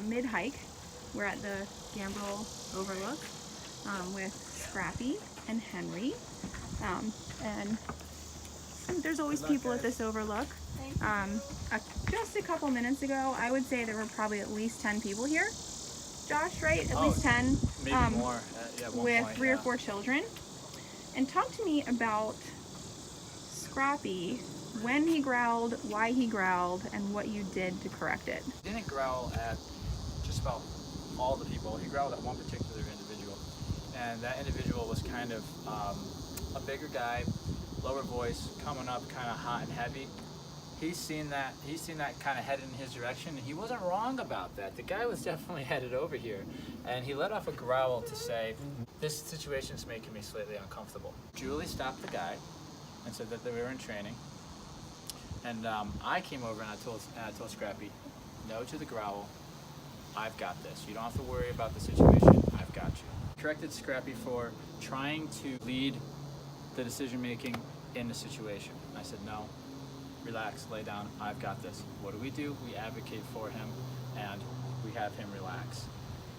mid-hike. We're at the Gambrel Overlook with Scrappy and Henry. And there's always people at this overlook. Just a couple minutes ago, I would say there were probably at least 10 people here. Josh, right? At least 10. Maybe more. With 3 or 4 children. And talk to me about Scrappy, when he growled, why he growled, and what you did to correct it. He didn't growl at just about all the people. He growled at one particular individual, and that individual was kind of a bigger guy, lower voice, coming up kind of hot and heavy. He's seen that kind of headed in his direction, and he wasn't wrong about that. The guy was definitely headed over here, and he let off a growl to say, "This situation is making me slightly uncomfortable." Julie stopped the guy and said that they were in training, and I came over and I told Scrappy, "No to the growl. I've got this. You don't have to worry about the situation. I've got you." Corrected Scrappy for trying to lead the decision making in the situation. I said, "No. Relax, lay down, I've got this." What do? We advocate for him, and we have him relax.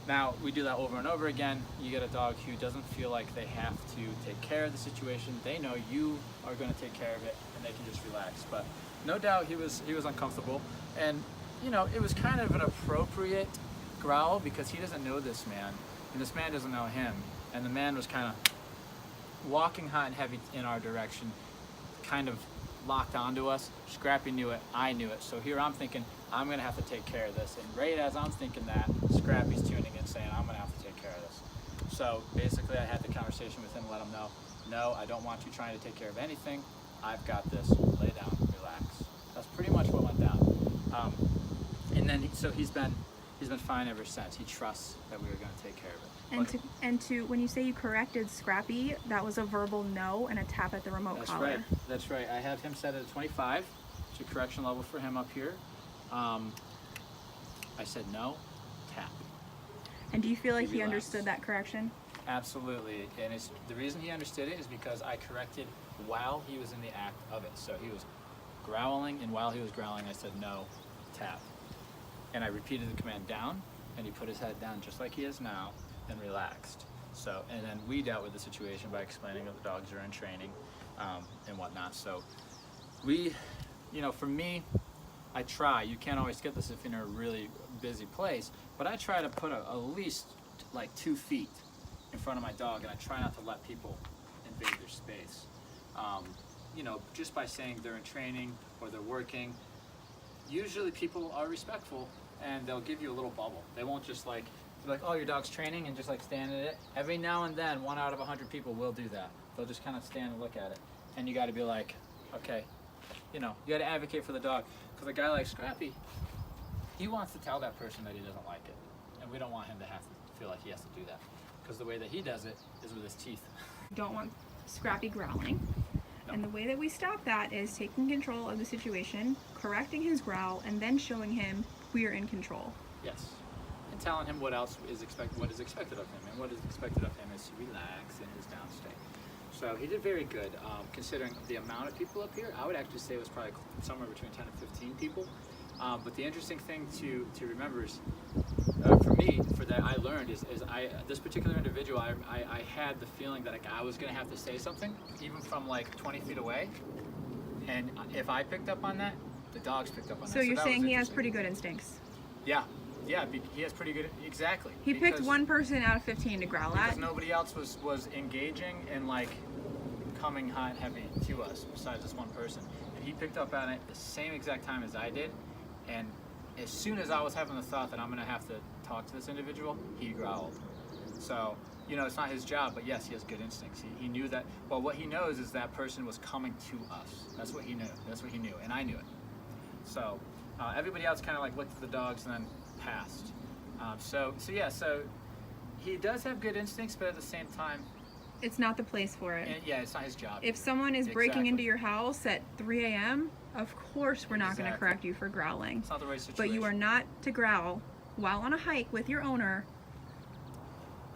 Now, we do that over and over again. You get a dog who doesn't feel like they have to take care of the situation. They know you are going to take care of it, and they can just relax. But no doubt he was uncomfortable, and you know, it was kind of an appropriate growl because he doesn't know this man, and this man doesn't know him, and the man was kind of walking hot and heavy in our direction, kind of locked onto us. Scrappy knew it, I knew it, so here I'm thinking I'm gonna have to take care of this, and right as I'm thinking that, Scrappy's tuning in saying I'm gonna have to take care of this. So basically I had the conversation with him, let him know, no, I don't want you trying to take care of anything, I've got this, lay down, relax. That's pretty much what went down. And then so he's been fine ever since. He trusts that we were going to take care of it. And to when you say you corrected Scrappy, that was a verbal no and a tap at the remote collar. Right. That's right. I have him set at a 25. It's a correction level for him up here. I said no, tap. And do you feel like he understood that correction? Absolutely. And the reason he understood it is because I corrected while he was in the act of it. So he was growling, and while he was growling, I said no, tap. And I repeated the command down, and he put his head down just like he is now and relaxed. So, and then we dealt with the situation by explaining that the dogs are in training and whatnot. So we, you know, for me, I try, you can't always get this if you're in a really busy place, but I try to put at least like 2 feet in front of my dog, and I try not to let people invade their space. You know, just by saying they're in training or they're working, usually people are respectful and they'll give you a little bubble. They won't just like, be like, oh, your dog's training, and just like stand in it. Every now and then, 1 out of 100 people will do that. They'll just kind of stand and look at it. And you got to be like, okay, you know, you got to advocate for the dog. Because a guy like Scrappy, he wants to tell that person that he doesn't like it. And we don't want him to have to feel like he has to do that. Because the way that he does it is with his teeth. Don't want Scrappy growling. No. And the way that we stop that is taking control of the situation, correcting his growl, and then showing him we are in control. Yes. And telling him what is expected of him. And what is expected of him is to relax in his down state. So he did very good. Considering the amount of people up here, I would actually say it was probably somewhere between 10 and 15 people. But the interesting thing to remember is, for me, I learned is this particular individual, I had the feeling that I was going to have to say something, even from like 20 feet away. And if I picked up on that, the dogs picked up on that. So you're saying he has pretty good instincts? Yeah, he has pretty good, exactly. He picked one person out of 15 to growl at. Because nobody else was engaging and like coming hot and heavy to us besides this one person. And he picked up on it the same exact time as I did. And as soon as I was having the thought that I'm going to have to talk to this individual, he growled. So, you know, it's not his job, but yes, he has good instincts. He knew that, well, what he knows is that person was coming to us. That's what he knew, and I knew it. So, everybody else kind of like looked at the dogs and then passed. So he does have good instincts, but at the same time, it's not the place for it. Yeah, it's not his job. If someone is breaking into your house at 3 a.m., of course we're not going to correct you for growling. It's not the right situation. But you are not to growl while on a hike with your owner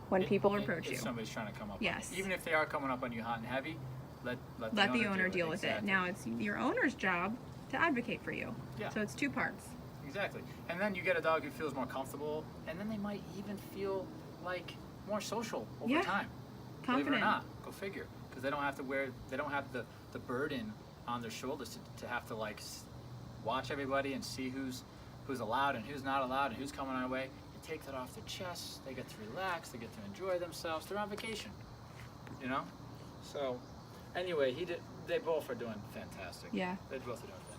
when people approach you. If somebody's trying to come up. Yes. Even if they are coming up on you hot and heavy, let the owner deal with it. Now it's your owner's job to advocate for you. Yeah. So it's 2 parts. Exactly. And then you get a dog who feels more comfortable, and then they might even feel like more social over Yeah. time. Confident. Believe it or not, go figure. Because they don't have to they don't have the burden on their shoulders to have to like watch everybody and see who's allowed and who's not allowed and who's coming our way. You take that off their chest. They get to relax. They get to enjoy themselves. They're on vacation. You know. So, anyway, they both are doing fantastic. Yeah. They both are doing fantastic.